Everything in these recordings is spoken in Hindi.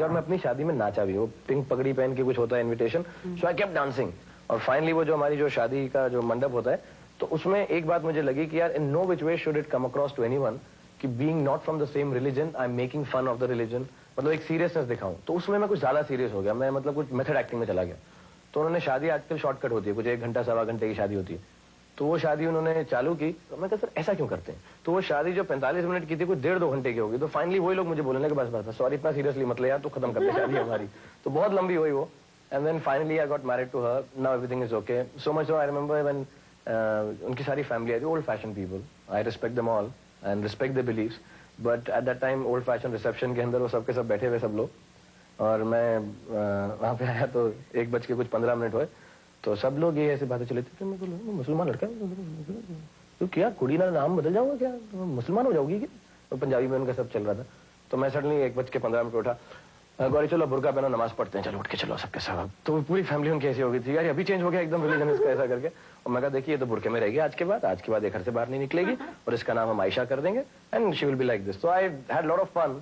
और मैं अपनी शादी में नाचा भी, वो पिंक पगड़ी पहन के कुछ होता है invitation, so I kept dancing. और फाइनली वो जो हमारी जो शादी का जो मंडप होता है, तो उसमें एक बात मुझे लगी कि यार in no which way should it come across to anyone कि being not from the same religion I am making fun of the religion, मतलब एक सीरियसनेस दिखाऊं। तो उसमें मैं कुछ ज्यादा सीरियस हो गया, मैं मतलब कुछ मेथड एक्टिंग में चला गया। तो उन्होंने शादी आजकल शॉर्टकट होती है, कुछ 1 घंटा 1.25 घंटे की शादी होती है, तो वो शादी उन्होंने चालू की। तो मैं कहा सर ऐसा क्यों करते हैं? तो वो शादी जो 45 मिनट की थी कुछ 1.5-2 घंटे की होगी। तो फाइनली वही लोग मुझे बोलने लगे बस बस बस सॉरी इतना सीरियसली मत ले यार, तो खत्म करते शादी हमारी। तो बहुत लंबी हुई वो, and then finally I got married to her, now everything is okay. So much so I remember when उनकी सारी फैमिली आई थी, old fashion people, I respect them all and respect their believes, but at that time old fashion reception के अंदर वो सबके सब बैठे हुए सब लोग, और मैं वहां पे आया तो 1:15 हुए। तो सब लोग ये ऐसे बातें चले थे, मैं बोला मुसलमान लड़का तो क्या कुड़ी ना नाम बदल जाऊंगा क्या, तो मुसलमान हो जाओगी क्या? तो पंजाबी में उनका सब चल रहा था। तो मैं सडनली 1:15 उठा, गौरी चलो बुर्का पहनो नमाज पढ़ते हैं, चलो उठ के चलो सबके सब। तो पूरी फैमिली उनकी ऐसी हो गई थी, यार अभी चेंज हो गया एकदम रिलीजन इसका ऐसा करके। और मैं कहा देखिए ये तो बुर्के में रहेगी आज के बाद ये घर से बाहर नहीं निकलेगी, और इसका नाम हम आयशा कर देंगे and she will be like this. So I had lot of fun,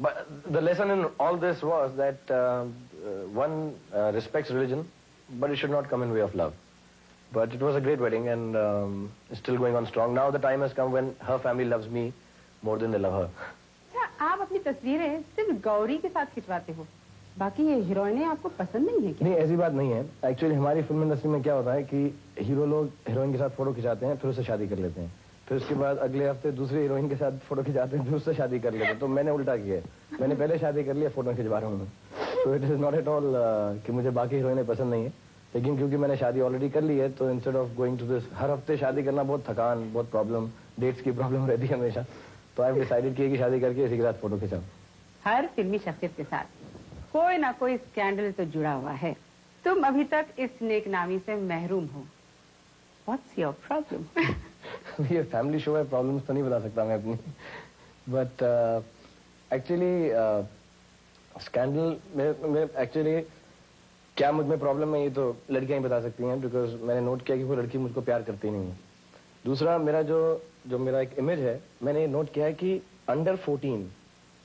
but the lesson in all this was that one respects religion, but it should not come in way of love. But it was a great wedding and it's still going on strong. Now the time has come when her family loves me more than they love her. अच्छा, आप अपनी तस्वीरें सिर्फ गौरी के साथ खिंचवाते हो, बाकी ये हीरोइनें आपको पसंद नहीं है क्या? नहीं ऐसी बात नहीं है। एक्चुअली हमारी फिल्म इंडस्ट्री में क्या होता है कि हीरो लोग हीरोइन के साथ फोटो खिंचाते हैं, फिर उससे शादी कर लेते हैं, फिर उसके बाद अगले हफ्ते दूसरी हीरोइन के साथ फोटो खिंचाते हैं, फिर उससे शादी कर लेते हैं। तो मैंने उल्टा किया है, मैंने पहले शादी कर लिया, फोटो खिंचवा रहा हूँ। तो it is not at all कि मुझे बाकी हीरोइनें पसंद नहीं है, लेकिन क्योंकि मैंने शादी ऑलरेडी कर ली है, तो instead of going to this हर हफ्ते शादी करना बहुत थकान, बहुत प्रॉब्लम, डेट्स की प्रॉब्लम रहती है हमेशा, तो आई डिसाइडेड किया कि शादी करके इसी के साथ फोटो खिंचाऊं। हर फिल्मी शख्सियत के साथ कोई ना कोई स्कैंडल तो जुड़ा हुआ है, तुम अभी तक इस नेकनामी से महरूम हो। What's your problem? ये फैमिली शो है, प्रॉब्लम्स तो नहीं बता सकता मैं अपनी, बट एक्चुअली स्कैंडल में एक्चुअली क्या मुझ में प्रॉब्लम है ये तो लड़कियां ही बता सकती हैं, बिकॉज मैंने नोट किया कि कोई लड़की मुझको प्यार करती नहीं है। दूसरा मेरा जो मेरा एक इमेज है, मैंने ये नोट किया है कि अंडर 14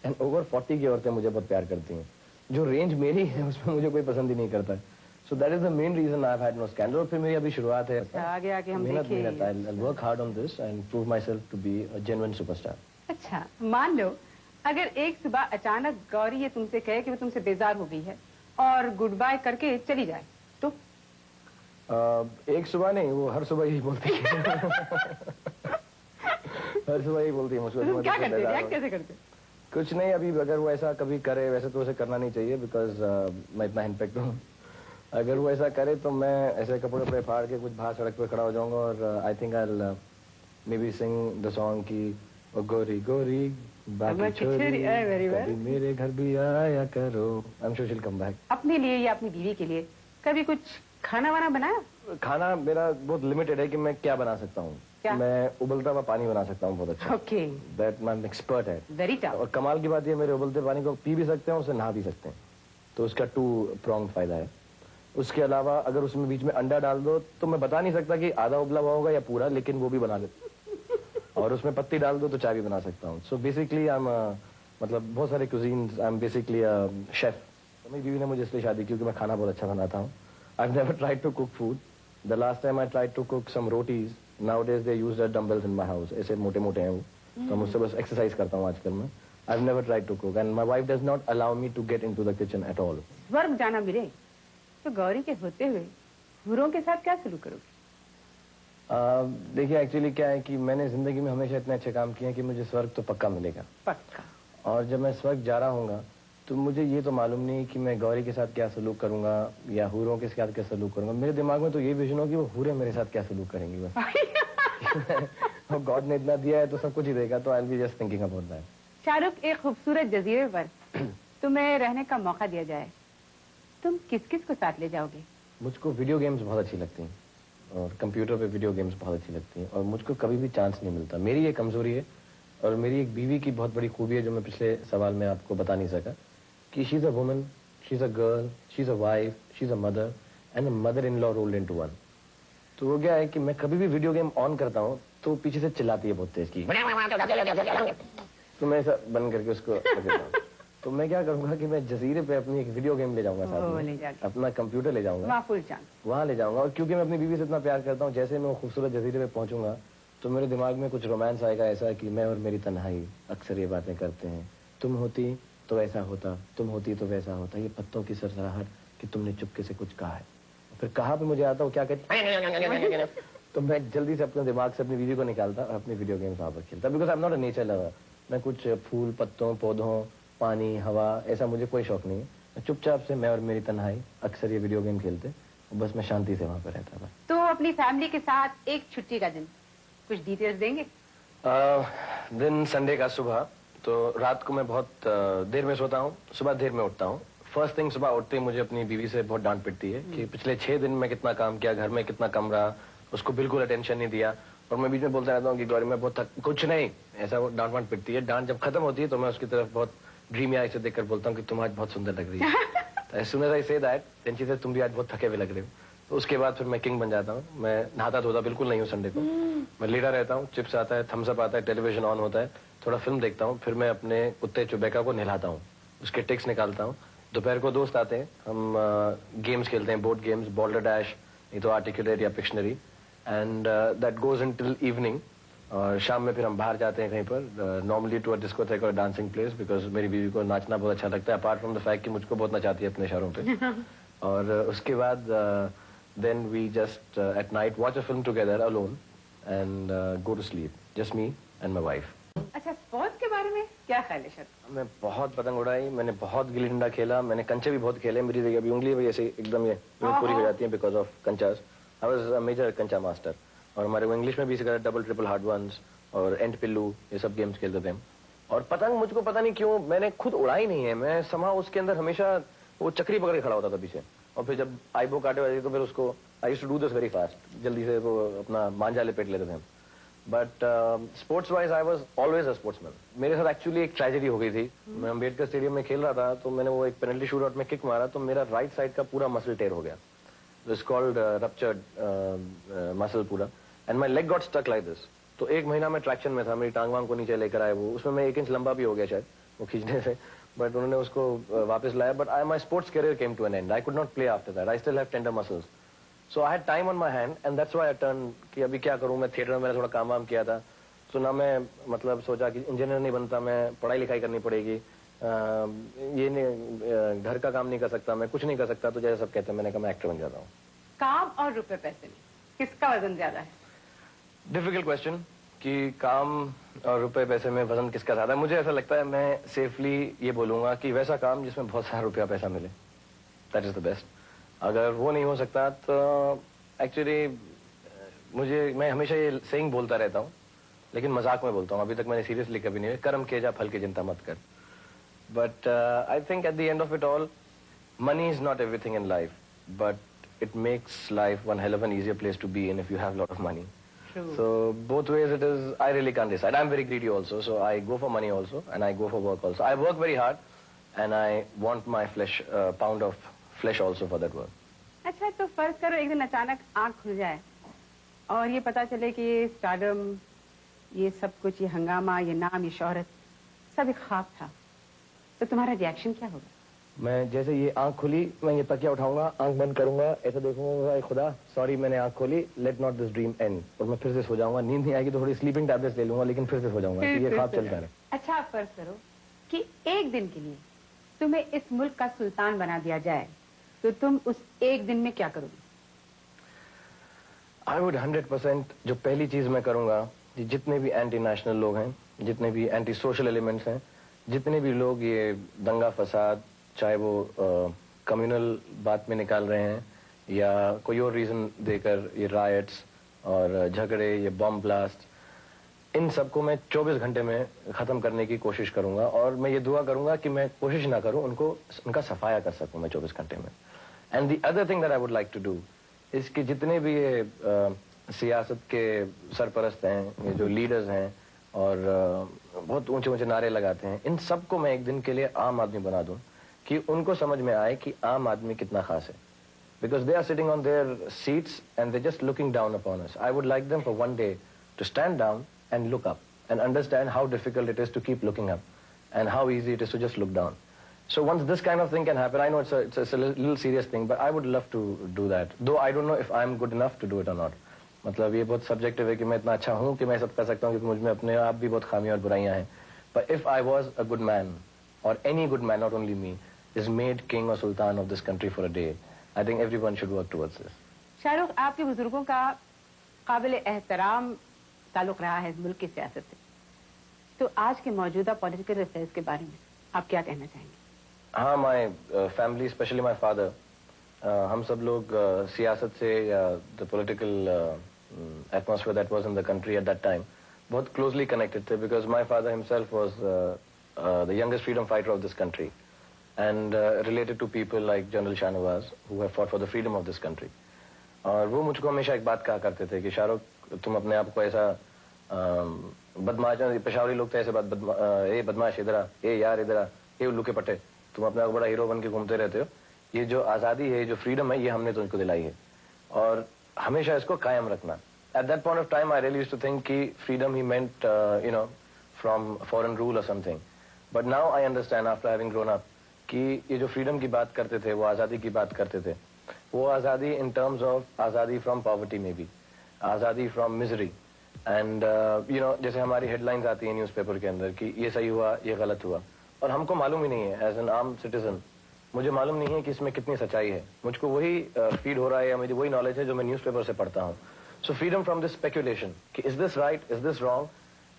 एंड ओवर 40 की औरतें मुझे बहुत प्यार करती हैं, जो रेंज मेरी है उसमें मुझे कोई पसंद ही नहीं करता है। So that is the main reason I've had no scandal. फिर मेरी अभी शुरुआत है, आगे आगे हम मेहनत, I'll work hard on this and prove myself to be a genuine superstar. अच्छा, मान लो अगर एक सुबह अचानक गौरी ये तुमसे कहे कि वो तुमसे बेजार हो गई है और गुड बाय करके चली जाए, तो? एक सुबह नहीं, वो हर सुबह यही बोलती है। हर सुबह यही बोलती है मुझको। क्या करते हैं, कैसे करते? कुछ नहीं, अभी अगर वो ऐसा कभी करे, वैसे तो उसे करना नहीं चाहिए, बिकॉज मैं इतना इम्पैक्ट हूँ। अगर वो ऐसा करे तो मैं ऐसे कपड़े पे फाड़ के कुछ बाहर सड़क पे खड़ा हो जाऊंगा, और I think I may be sing the song की ओ गोरी गोरी बाकी छोरी कभी मेरे घर भी आया करो। I am sure she will come back. अपने लिए या अपनी बीवी के लिए कभी कुछ खाना वाना बनाया? खाना मेरा बहुत लिमिटेड है कि मैं क्या बना सकता हूँ। मैं उबलता हुआ पानी बना सकता हूँ बहुत अच्छा। ओके, दैट मैं एक्सपर्ट है। Very tough. और कमाल की बात ये, मेरे उबलते पानी को पी भी सकते हैं, उसे नहा भी सकते हैं, तो उसका 2 pronged फायदा है। उसके अलावा अगर उसमें बीच में अंडा डाल दो तो मैं बता नहीं सकता कि आधा उबला हुआ होगा या पूरा, लेकिन वो भी बना लेता। और उसमें पत्ती डाल दो तो चाय भी बना सकता हूँ। सो बेसिकली आई एम मतलब बहुत सारे cuisines, I am basically chef. मेरी बीवी ने मुझे इसलिए शादी की क्योंकि मैं खाना बहुत अच्छा बनाता हूँ। I have never tried to cook food. The last time I tried to cook some rotis, nowadays they use dumbbells in my house. ऐसे मोटे मोटे हैं वो, तो मुझसे बस एक्सरसाइज करता हूँ आजकल मैं। I have never tried to cook and my wife does not allow me to get into the kitchen at all. स्वर्ग जाना मिले तो गौरी के होते हुए हूरों के साथ क्या सलूक करोगे? देखिए एक्चुअली क्या है कि मैंने जिंदगी में हमेशा इतने अच्छे काम किए हैं कि मुझे स्वर्ग तो पक्का मिलेगा। पक्का। और जब मैं स्वर्ग जा रहा हूँगा तो मुझे ये तो मालूम नहीं कि मैं गौरी के साथ क्या सलूक करूंगा या हूरों के साथ क्या सलूक करूंगा। मेरे दिमाग में तो ये विजन हो कि वो हूरें मेरे साथ क्या सलूक करेंगी बस। गॉड ने इतना दिया है तो सब कुछ ही देगा, तो I will be just thinking about that. Shahrukh, एक खूबसूरत जजीरे पर तुम्हें रहने का मौका दिया जाए, तुम किस किस को साथ ले जाओगे? मुझको वीडियो गेम्स बहुत अच्छी लगती हैं और कंप्यूटर पे वीडियो गेम्स बहुत अच्छी लगती हैं, और मुझको कभी भी चांस नहीं मिलता। मेरी ये कमजोरी है, और मेरी एक बीवी की बहुत बड़ी खूबी है जो मैं पिछले सवाल में आपको बता नहीं सका, कि she is a woman, she is a girl, she is a wife, she is a mother and a mother in law rolled into one. तो वो क्या है कि मैं कभी भी वीडियो गेम ऑन करता हूँ तो पीछे से चिल्लाती है बहुत तेज की, तो मैं ऐसा बंद करके उसको रख देता हूँ। तो मैं क्या करूंगा कि मैं जजीरे पे अपनी एक वीडियो गेम ले जाऊंगा साथ में, अपना कंप्यूटर ले जाऊंगा, वहाँ ले जाऊंगा। और क्योंकि मैं अपनी बीवी से इतना प्यार करता हूँ, जैसे मैं खूबसूरत जजीरे पे पहुंचूंगा तो मेरे दिमाग में कुछ रोमांस आएगा ऐसा कि मैं और मेरी तन्हाई अक्सर ये बातें करते हैं, तुम होती तो ऐसा होता, तुम होती तो वैसा होता, ये पत्तों की सरसराहट कि तुमने चुपके से कुछ कहा है। फिर कहा पे मुझे आता हूँ क्या कहती, तो मैं जल्दी से अपने दिमाग से अपनी बीवी को निकालता और अपनी वीडियो गेम्स वहाँ पर खेलता, because I am not a nature lover. मैं कुछ फूल, पत्तों, पौधों, पानी, हवा, ऐसा मुझे कोई शौक नहीं है। चुपचाप से मैं और मेरी तन्हाई अक्सर ये वीडियो गेम खेलते, बस मैं शांति से वहाँ पर रहता था। तो अपनी फैमिली के साथ एक छुट्टी का दिन, कुछ डिटेल्स देंगे? दिन संडे का सुबह, तो रात को मैं बहुत देर में सोता हूँ, सुबह देर में उठता हूँ। फर्स्ट थिंग सुबह उठते ही मुझे अपनी बीवी से बहुत डांट पिटती है कि पिछले 6 दिन में कितना काम किया, घर में कितना कम रहा, उसको बिल्कुल अटेंशन नहीं दिया। और मैं बीच में बोलता रहता हूँ कि गौरी मैं बहुत कुछ नहीं, ऐसा वो डांट वांट पिटती है। डांट जब खत्म होती है तो मैं उसकी तरफ बहुत ड्रीमी आई से देखकर बोलता हूँ कि तुम आज बहुत सुंदर लग रही है। तो as soon as I say that, then she says तुम भी आज बहुत थके हुए लग रहे हो। तो उसके बाद फिर मैं किंग बन जाता हूँ। मैं नहाता धोता बिल्कुल नहीं हूँ संडे को, मैं लेटा रहता हूँ, चिप्स आता है, थम्स अप आता है, टेलीविजन ऑन होता है, थोड़ा फिल्म देखता हूँ, फिर मैं अपने कुत्ते चुबैका को नहलाता हूँ, उसके टिक्स निकालता हूँ। दोपहर को दोस्त आते हैं, हम गेम्स खेलते हैं, बोर्ड गेम्स, बोल्डर डैश, नहीं तो आर्टिकुलेट या Pictionary, and that goes till evening. और शाम में फिर हम बाहर जाते हैं कहीं पर, नॉर्मली टू अ डिस्कोथेक और डांसिंग प्लेस, बिकॉज मेरी बीवी को नाचना बहुत अच्छा लगता है, अपार्ट फ्रॉम द फैक्ट कि मुझको बहुत नचाती है अपने इशारों पे। और उसके बाद then we just at night watch a film together alone and go to sleep, just me and my wife. अच्छा, स्पोर्ट्स के बारे में क्या ख्याल है सर? मैं बहुत पतंग उड़ाई, मैंने बहुत गिल्ली डंडा खेला, मैंने कंचे भी बहुत खेले। मेरी देखिए अभी उंगली भी ऐसे एकदम ये पूरी हो जाती है बिकॉज ऑफ कंचास। आई वाज अ मेजर कंचा मास्टर। और हमारे वो इंग्लिश में भी सिखाया, डबल ट्रिपल हार्ड वंस और एंड पिल्लू, ये सब गेम्स खेलते थे हम। और पतंग मुझको पता नहीं क्यों मैंने खुद उड़ाई नहीं है, मैं समा उसके अंदर हमेशा वो चक्री पकड़ के खड़ा होता था पीछे। और फिर जब आईबो काटे वाली तो फिर उसको I used to do this very fast, जल्दी से वो अपना मांझा लपेट लेते थे हम। But sports wise I was always a sportsman. मेरे साथ एक्चुअली एक ट्रेजेडी हो गई थी। मैं अम्बेडकर स्टेडियम में खेल रहा था, तो मैंने वो एक पेनल्टी शूट आउट में किक मारा, तो मेरा राइट साइड का पूरा मसल टेयर हो गया, इट्स कॉल्ड रप्चर्ड मसल पूरा, and my leg got stuck like this. तो 1 महीना में ट्रैक्शन में था, मेरी टांग वांग को नीचे लेकर आए वो, उसमें मैं 1 इंच लंबा भी हो गया शायद वो खींचने से, बट उन्होंने उसको वापस लाया। But my sports career came to an end, I could not play after that, I still have tender muscles, so I had time on my hand and that's why I turn कि अभी क्या करूं। मैं थिएटर में मैंने थोड़ा काम वाम किया था, तो ना मैं मतलब सोचा कि इंजीनियर नहीं बनता, मैं पढ़ाई लिखाई करनी पड़ेगी, ये नहीं, घर का काम नहीं कर सकता, मैं कुछ नहीं कर सकता, तो जैसे सब कहते हैं, मैंने कहा मैं एक्टर बन जाता हूँ। काम और रुपए पैसे में किसका वजन ज्यादा है? डिफिकल्ट क्वेश्चन कि काम और रुपए पैसे में वजन किसका ज्यादा है। मुझे ऐसा लगता है, मैं सेफली ये बोलूंगा कि वैसा काम जिसमें बहुत सारा रुपया पैसा मिले, दैट इज द बेस्ट। अगर वो नहीं हो सकता तो एक्चुअली मैं हमेशा ये सेइंग बोलता रहता हूँ, लेकिन मजाक में बोलता हूँ, अभी तक मैंने सीरियसली कभी नहीं, कर्म किए जा फल की चिंता मत कर। But I think at the end of it all, money is not everything in life, but it makes life one hell of an easier place to be in if you have a lot of money. True. So both ways it is, I really can't decide. I'm very greedy also, so I go for money also and I go for work also. I work very hard and I want my flesh, pound of flesh also for that work. अच्छा, तो फर्ज करो एक दिन अचानक आंख खुल जाए और ये पता चले कि ये स्टारडम, ये सब कुछ, ये हंगामा, ये नाम, ये शोहरत सब एक ख्वाब था, तो तुम्हारा रिएक्शन क्या होगा? मैं जैसे ये आंख खुली, मैं ये तकिया उठाऊंगा, आंख बंद करूंगा, ऐसा देखूंगा, खुदा सॉरी मैंने आंख खोली, let not this dream and, और मैं फिर से सो जाऊंगा। नींद नहीं आएगी तो थोड़ी स्लीपिंग टैबलेट्स ले लूंगा, लेकिन फिर से सो जाऊंगा कि ये ख्वाब चलता रहे। अच्छा, आप फर्ज करो कि एक दिन के लिए तुम्हें इस मुल्क का सुल्तान बना दिया जाए, तो तुम उस एक दिन में क्या करोगे? आई वुड 100%, जो पहली चीज मैं करूंगा, जितने भी एंटी नेशनल लोग हैं, जितने भी एंटी सोशल एलिमेंट्स हैं, जितने भी लोग ये दंगा फसाद, चाहे वो कम्युनल बात में निकाल रहे हैं या कोई और रीजन देकर ये रायट्स और झगड़े, ये बॉम्ब ब्लास्ट, इन सबको मैं 24 घंटे में खत्म करने की कोशिश करूंगा। और मैं ये दुआ करूंगा कि मैं कोशिश ना करूं, उनका सफाया कर सकूं मैं 24 घंटे में। And the other thing that I would like to do is कि जितने भी ये सियासत के सरपरस्त हैं, ये जो लीडर्स हैं और बहुत ऊंचे ऊंचे नारे लगाते हैं, इन सबको मैं एक दिन के लिए आम आदमी बना दूं कि उनको समझ में आए कि आम आदमी कितना खास है। Because they are sitting on their seats and they just looking down upon us. I would like them for one day to stand down and look up and understand how difficult it is to keep looking up and how easy it is to just look down. So once this kind of thing can happen, I know it's a little serious thing, but I would love to do that. Though I don't know if I'm good enough to do it or not. मतलब ये बहुत subjective है कि मैं इतना अच्छा हूँ कि मैं सब कर सकता हूँ, क्योंकि मुझ में अपने आप भी बहुत खामियां और बुराइयां हैं. But if I was a good man, or any good man, not only me, is made king or sultan of this country for a day, I think everyone should work towards this. Shahrukh, आपके बुजुर्गों का काबिल एहतराम ताल्लुक रहा है मुल्क की सियासत से, तो आज के मौजूदा पॉलिटिकल अफेयर्स के बारे में आप क्या कहना चाहेंगे? हाँ, my family, specially my father, हम सब लोग सियासत से या the political atmosphere that was in the country at that time बहुत क्लोजली कनेक्टेड थे, because my father himself was the youngest freedom fighter of this country and related to people like general Shahnawaz who have fought for the freedom of this country. और वो मुझको हमेशा एक बात कहा करते थे कि शाहरुख, तुम अपने आप को ऐसा बदमाश, पेशावरी लोग थे ऐसे बात, ए बदमाश इधर आ, ए यार इधर आ, ए उल्लू के पट्टे, तुम अपने आप को बड़ा हीरो बन के घूमते रहते हो. ये जो आज़ादी है, जो फ्रीडम है, ये हमने तुमको दिलाई है और हमेशा इसको कायम रखना. At that point of time I really used to think कि freedom he meant you know from foreign rule और something. But now I understand after having grown up कि ये जो फ्रीडम की बात करते थे, वो आज़ादी की बात करते थे, वो आज़ादी इन टर्म्स ऑफ आज़ादी फ्रॉम पॉवर्टी में भी, आज़ादी from misery. And you know, जैसे हमारी हेडलाइंस आती है न्यूज़पेपर के अंदर कि ये सही हुआ, ये गलत हुआ, और हमको मालूम ही नहीं है एज एन आर्म सिटीजन, मुझे मालूम नहीं है कि इसमें कितनी सच्चाई है. मुझको वही फीड हो रहा है या मुझे वही नॉलेज है जो मैं न्यूज़पेपर से पढ़ता हूँ. So freedom from this speculation कि is this right, is this wrong,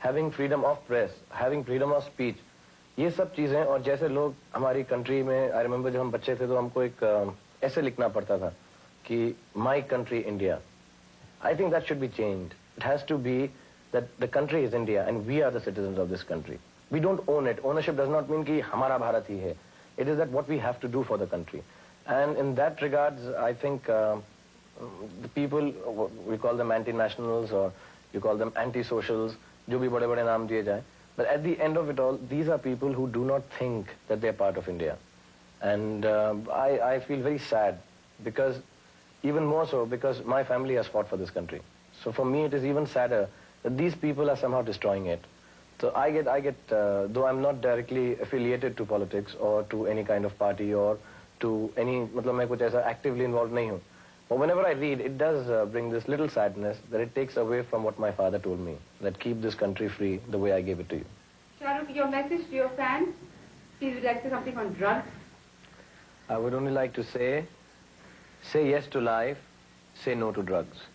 having freedom of press, having freedom of speech, ये सब चीजें. और जैसे लोग हमारी कंट्री में, आई रिमेम्बर जब हम बच्चे थे तो हमको एक ऐसे लिखना पड़ता था कि my country India. I think that should be changed. It has to be that the country is India and we are the citizen of this country. We don't own it. Ownership does not mean कि हमारा भारत ही है. It is that what we have to do for the country. And in that regards, I think the people, we call them anti-nationals or you call them anti-socials, जो भी बड़े-बड़े नाम दिए जाएं. But at the end of it all, these are people who do not think that they are part of India. And I feel very sad because, even more so, because my family has fought for this country. So for me, it is even sadder that these people are somehow destroying it. So I get, though I'm not directly affiliated to politics or to any kind of party or to any, मतलब मैं कुछ ऐसा actively involved नहीं हूँ. But whenever I read, it does bring this little sadness that it takes away from what my father told me, that keep this country free the way I gave it to you. Shahrukh, your message to your fans, please would like to say something on drugs. I would only like to say yes to life, say no to drugs.